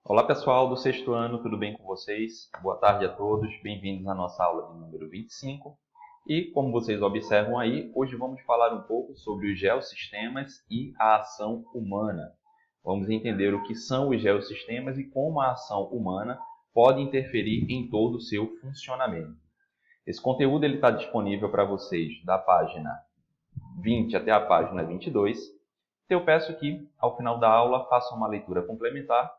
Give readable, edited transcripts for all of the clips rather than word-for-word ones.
Olá pessoal do sexto ano, tudo bem com vocês? Boa tarde a todos, bem-vindos à nossa aula de número 25. E como vocês observam aí, hoje vamos falar um pouco sobre os geossistemas e a ação humana. Vamos entender o que são os geossistemas e como a ação humana pode interferir em todo o seu funcionamento. Esse conteúdo está disponível para vocês da página 20 até a página 22. Então eu peço que, ao final da aula, façam uma leitura complementar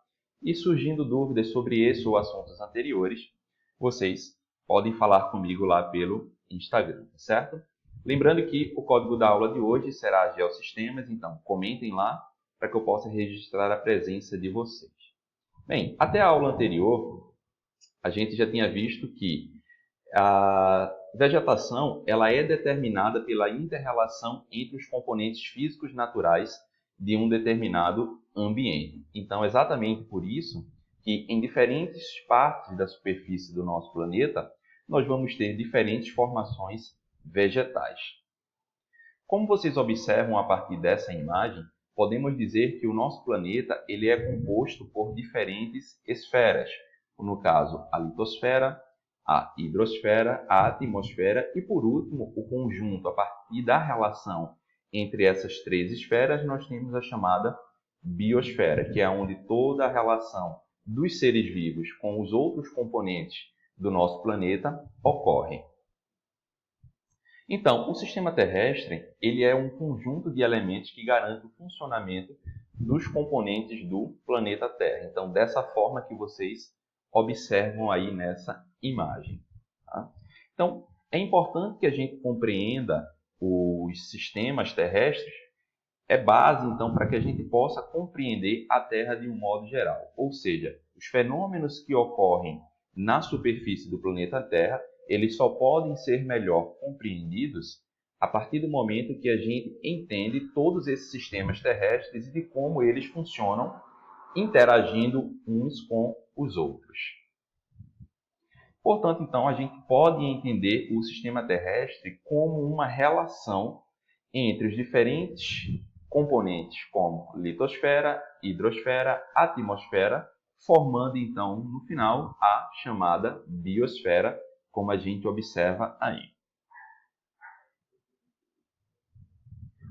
e, surgindo dúvidas sobre esse ou assuntos anteriores, vocês podem falar comigo lá pelo Instagram, certo? Lembrando que o código da aula de hoje será Geossistemas, então comentem lá para que eu possa registrar a presença de vocês. Bem, até a aula anterior, a gente já tinha visto que a vegetação ela é determinada pela inter-relação entre os componentes físicos naturais de um determinado ambiente. Então, exatamente por isso que em diferentes partes da superfície do nosso planeta, nós vamos ter diferentes formações vegetais. Como vocês observam a partir dessa imagem, podemos dizer que o nosso planeta ele é composto por diferentes esferas. No caso, a litosfera, a hidrosfera, a atmosfera e, por último, o conjunto. A partir da relação entre essas três esferas, nós temos a chamada biosfera, que é onde toda a relação dos seres vivos com os outros componentes do nosso planeta ocorre. Então, o sistema terrestre ele é um conjunto de elementos que garante o funcionamento dos componentes do planeta Terra. Então, dessa forma que vocês observam aí nessa imagem. Tá? Então, é importante que a gente compreenda os sistemas terrestres, é base, então, para que a gente possa compreender a Terra de um modo geral. Ou seja, os fenômenos que ocorrem na superfície do planeta Terra, eles só podem ser melhor compreendidos a partir do momento que a gente entende todos esses sistemas terrestres e de como eles funcionam interagindo uns com os outros. Portanto, então, a gente pode entender o sistema terrestre como uma relação entre os diferentes componentes, como litosfera, hidrosfera, atmosfera, formando, então, no final, a chamada biosfera, como a gente observa aí.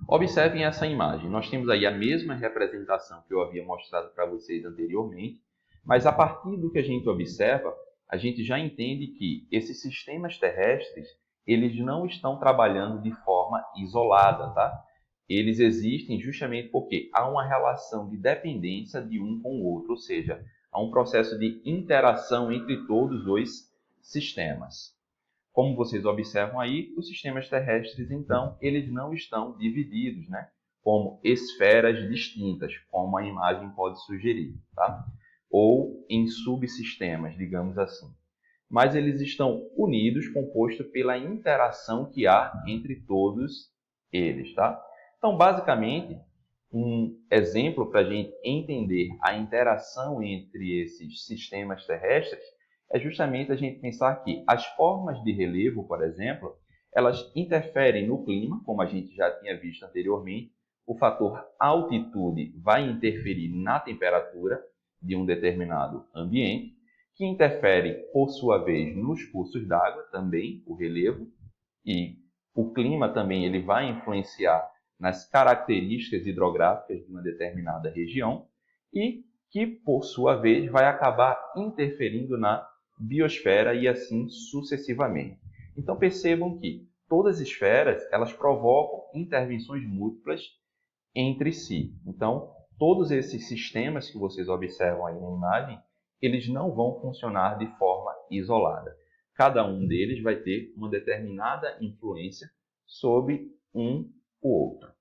Observem essa imagem. Nós temos aí a mesma representação que eu havia mostrado para vocês anteriormente, mas a partir do que a gente observa, a gente já entende que esses sistemas terrestres, eles não estão trabalhando de forma isolada, tá? Eles existem justamente porque há uma relação de dependência de um com o outro, ou seja, há um processo de interação entre todos os sistemas. Como vocês observam aí, os sistemas terrestres, então, eles não estão divididos, né? Como esferas distintas, como a imagem pode sugerir, tá? Ou em subsistemas, digamos assim. Mas eles estão unidos, compostos pela interação que há entre todos eles, tá? Então, basicamente, um exemplo para a gente entender a interação entre esses sistemas terrestres é justamente a gente pensar que as formas de relevo, por exemplo, elas interferem no clima, como a gente já tinha visto anteriormente. O fator altitude vai interferir na temperatura de um determinado ambiente, que interfere, por sua vez, nos cursos d'água, também o relevo, e o clima também ele vai influenciar nas características hidrográficas de uma determinada região e que, por sua vez, vai acabar interferindo na biosfera e assim sucessivamente. Então percebam que todas as esferas elas provocam intervenções múltiplas entre si. Então, todos esses sistemas que vocês observam aí na imagem, eles não vão funcionar de forma isolada. Cada um deles vai ter uma determinada influência sobre o outro.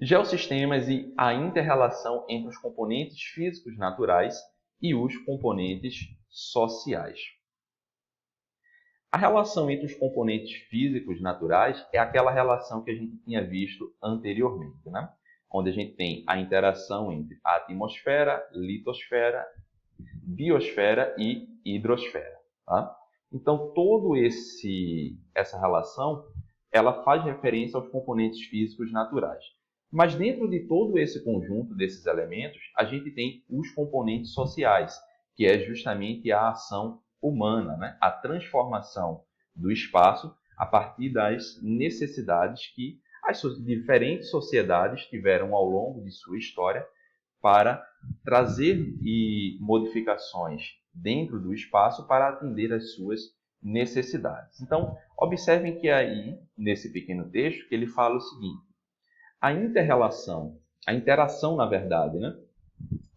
Geossistemas e a inter-relação entre os componentes físicos naturais e os componentes sociais. A relação entre os componentes físicos naturais é aquela relação que a gente tinha visto anteriormente, né? Onde a gente tem a interação entre a atmosfera, litosfera, biosfera e hidrosfera. Tá? Então, essa relação ela faz referência aos componentes físicos naturais. Mas dentro de todo esse conjunto desses elementos, a gente tem os componentes sociais, que é justamente a ação humana, né? A transformação do espaço a partir das necessidades que as diferentes sociedades tiveram ao longo de sua história para trazer modificações dentro do espaço para atender às suas necessidades. Então, observem que aí, nesse pequeno texto, que ele fala o seguinte: a inter-relação, a interação, na verdade, né,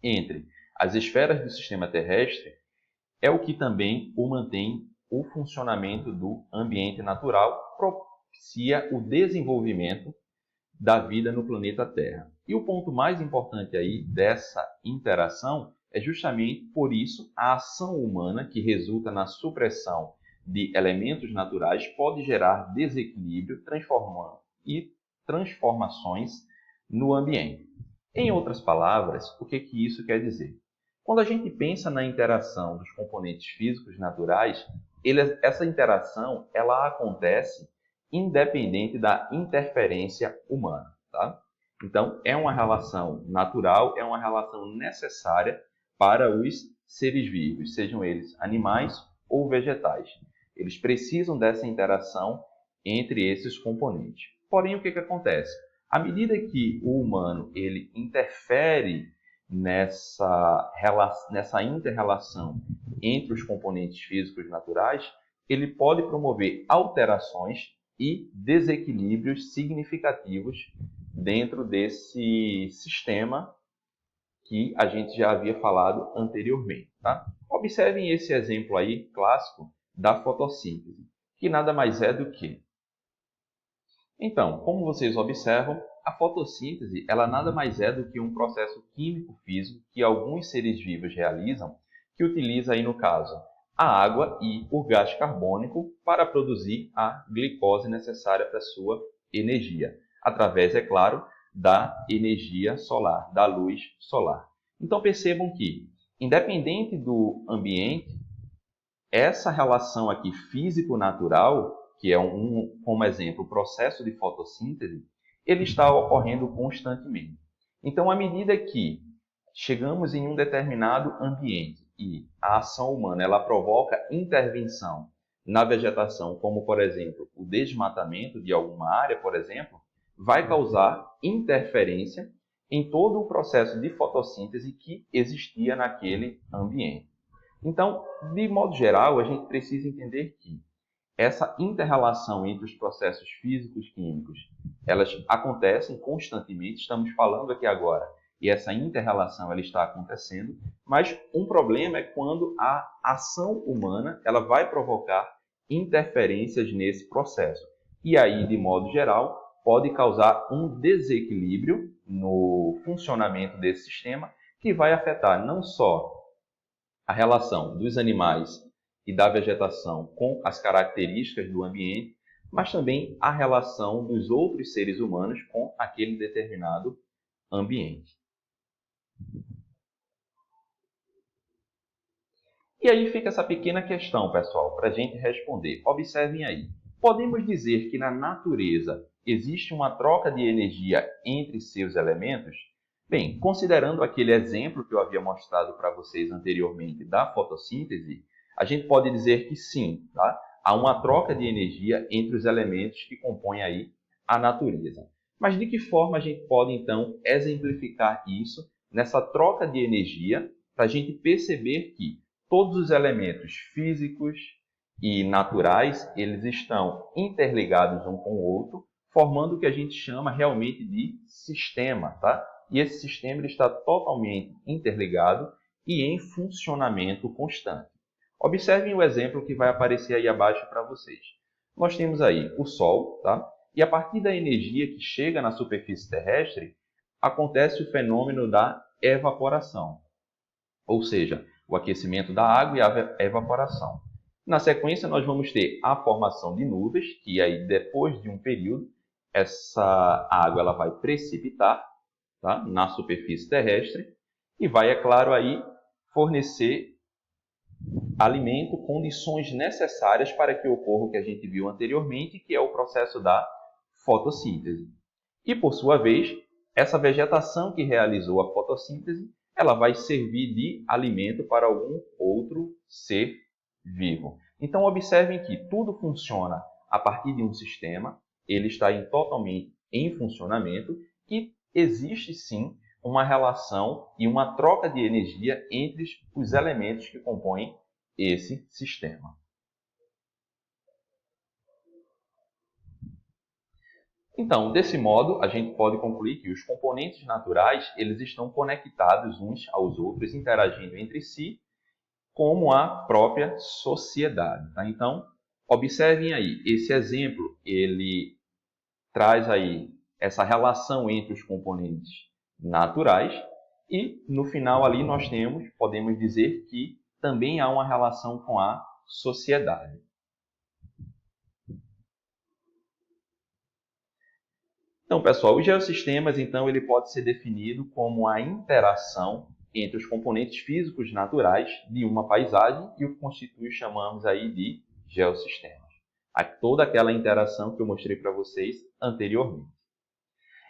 entre as esferas do sistema terrestre é o que também o mantém o funcionamento do ambiente natural, propicia o desenvolvimento da vida no planeta Terra. E o ponto mais importante aí dessa interação é justamente por isso a ação humana que resulta na supressão de elementos naturais pode gerar desequilíbrio, transformando e transformações no ambiente. Em outras palavras, o que isso quer dizer? Quando a gente pensa na interação dos componentes físicos naturais, essa interação ela acontece independente da interferência humana. Tá? Então, é uma relação natural, é uma relação necessária para os seres vivos, sejam eles animais ou vegetais. Eles precisam dessa interação entre esses componentes. Porém, o que acontece? À medida que o humano ele interfere nessa inter-relação entre os componentes físicos naturais, ele pode promover alterações e desequilíbrios significativos dentro desse sistema que a gente já havia falado anteriormente. Tá? Observem esse exemplo aí clássico da fotossíntese, que nada mais é do que... Então, como vocês observam, a fotossíntese ela nada mais é do que um processo químico-físico que alguns seres vivos realizam, que utiliza aí no caso a água e o gás carbônico para produzir a glicose necessária para a sua energia, através, é claro, da energia solar, da luz solar. Então percebam que, independente do ambiente, essa relação aqui físico-natural, que é como exemplo, o processo de fotossíntese, ele está ocorrendo constantemente. Então, à medida que chegamos em um determinado ambiente e a ação humana ela provoca intervenção na vegetação, como, por exemplo, o desmatamento de alguma área, por exemplo, vai causar interferência em todo o processo de fotossíntese que existia naquele ambiente. Então, de modo geral, a gente precisa entender que essa inter-relação entre os processos físicos e químicos, elas acontecem constantemente, estamos falando aqui agora, e essa inter-relação ela está acontecendo, mas um problema é quando a ação humana ela vai provocar interferências nesse processo. E aí, de modo geral, pode causar um desequilíbrio no funcionamento desse sistema, que vai afetar não só a relação dos animais e da vegetação com as características do ambiente, mas também a relação dos outros seres humanos com aquele determinado ambiente. E aí fica essa pequena questão, pessoal, para a gente responder. Observem aí. Podemos dizer que na natureza existe uma troca de energia entre seus elementos? Bem, considerando aquele exemplo que eu havia mostrado para vocês anteriormente da fotossíntese, a gente pode dizer que sim, tá? Há uma troca de energia entre os elementos que compõem aí a natureza. Mas de que forma a gente pode, então, exemplificar isso nessa troca de energia para a gente perceber que todos os elementos físicos e naturais, eles estão interligados um com o outro, formando o que a gente chama realmente de sistema, tá? E esse sistema ele está totalmente interligado e em funcionamento constante. Observem o exemplo que vai aparecer aí abaixo para vocês. Nós temos aí o Sol, tá? E a partir da energia que chega na superfície terrestre, acontece o fenômeno da evaporação, ou seja, o aquecimento da água e a evaporação. Na sequência, nós vamos ter a formação de nuvens, que aí depois de um período, essa água ela vai precipitar, tá, na superfície terrestre e vai, é claro, aí fornecer alimento, condições necessárias para que ocorra o que a gente viu anteriormente, que é o processo da fotossíntese. E, por sua vez, essa vegetação que realizou a fotossíntese, ela vai servir de alimento para algum outro ser vivo. Então, observem que tudo funciona a partir de um sistema, ele está totalmente em funcionamento e existe sim uma relação e uma troca de energia entre os elementos que compõem esse sistema. Então, desse modo, a gente pode concluir que os componentes naturais eles estão conectados uns aos outros, interagindo entre si, como a própria sociedade. Tá? Então, observem aí, esse exemplo, ele traz aí essa relação entre os componentes naturais e, no final ali, nós podemos dizer que também há uma relação com a sociedade. Então, pessoal, os geossistemas, então, ele pode ser definido como a interação entre os componentes físicos naturais de uma paisagem e o que constitui, chamamos aí de geossistemas. Toda aquela interação que eu mostrei para vocês anteriormente.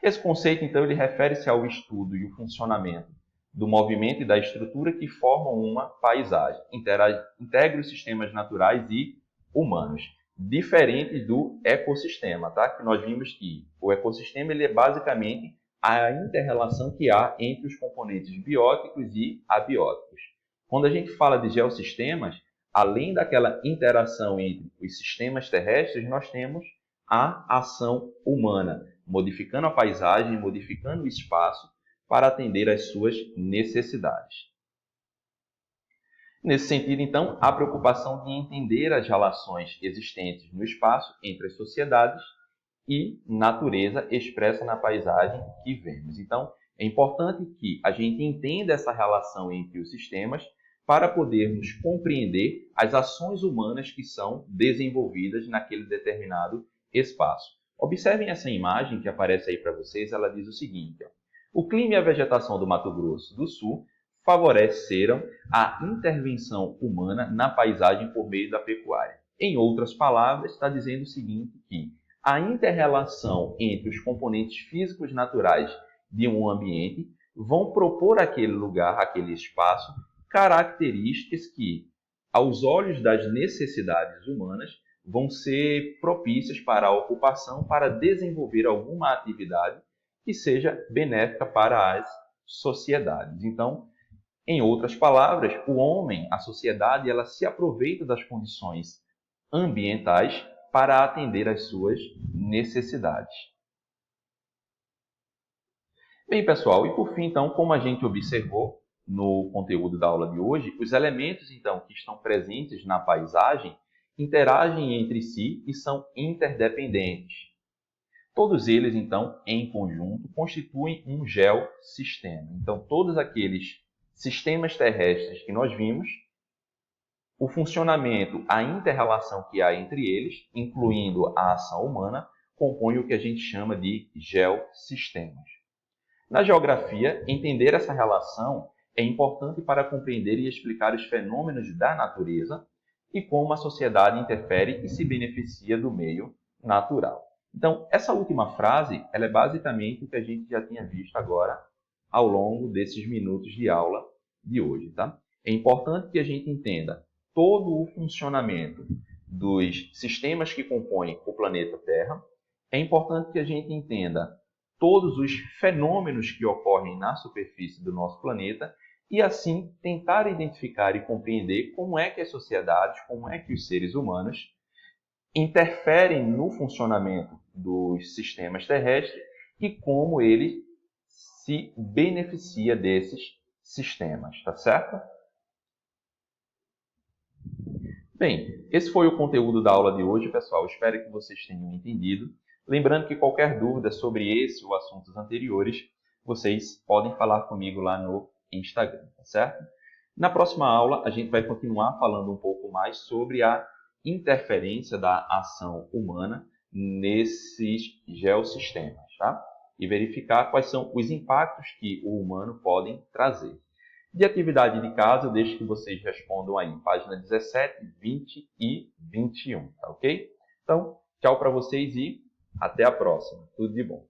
Esse conceito, então, ele refere-se ao estudo e o funcionamento do movimento e da estrutura que formam uma paisagem, integra os sistemas naturais e humanos, diferentes do ecossistema, tá? Que nós vimos que o ecossistema ele é basicamente a inter-relação que há entre os componentes bióticos e abióticos. Quando a gente fala de geossistemas, além daquela interação entre os sistemas terrestres, nós temos a ação humana, modificando a paisagem, modificando o espaço para atender às suas necessidades. Nesse sentido, então, há preocupação de entender as relações existentes no espaço entre as sociedades e natureza expressa na paisagem que vemos. Então, é importante que a gente entenda essa relação entre os sistemas para podermos compreender as ações humanas que são desenvolvidas naquele determinado espaço. Observem essa imagem que aparece aí para vocês, ela diz o seguinte: ó, o clima e a vegetação do Mato Grosso do Sul favoreceram a intervenção humana na paisagem por meio da pecuária. Em outras palavras, está dizendo o seguinte, que a inter-relação entre os componentes físicos naturais de um ambiente vão propor àquele lugar, àquele espaço, características que, aos olhos das necessidades humanas, vão ser propícias para a ocupação, para desenvolver alguma atividade que seja benéfica para as sociedades. Então, em outras palavras, o homem, a sociedade, ela se aproveita das condições ambientais para atender às suas necessidades. Bem, pessoal, e por fim, então, como a gente observou no conteúdo da aula de hoje, os elementos, então, que estão presentes na paisagem interagem entre si e são interdependentes. Todos eles, então, em conjunto, constituem um geossistema. Então, todos aqueles sistemas terrestres que nós vimos, o funcionamento, a inter-relação que há entre eles, incluindo a ação humana, compõe o que a gente chama de geossistemas. Na geografia, entender essa relação é importante para compreender e explicar os fenômenos da natureza e como a sociedade interfere e se beneficia do meio natural. Então, essa última frase, ela é basicamente o que a gente já tinha visto agora ao longo desses minutos de aula de hoje, tá? É importante que a gente entenda todo o funcionamento dos sistemas que compõem o planeta Terra. É importante que a gente entenda todos os fenômenos que ocorrem na superfície do nosso planeta e, assim, tentar identificar e compreender como é que as sociedades, como é que os seres humanos interferem no funcionamento dos sistemas terrestres e como ele se beneficia desses sistemas, tá certo? Bem, esse foi o conteúdo da aula de hoje, pessoal. Espero que vocês tenham entendido. Lembrando que qualquer dúvida sobre esse ou assuntos anteriores, vocês podem falar comigo lá no Instagram, tá certo? Na próxima aula, a gente vai continuar falando um pouco mais sobre a interferência da ação humana nesses geossistemas, tá? E verificar quais são os impactos que o humano pode trazer. De atividade de casa, eu deixo que vocês respondam aí, página 17, 20 e 21, tá ok? Então, tchau para vocês e até a próxima. Tudo de bom.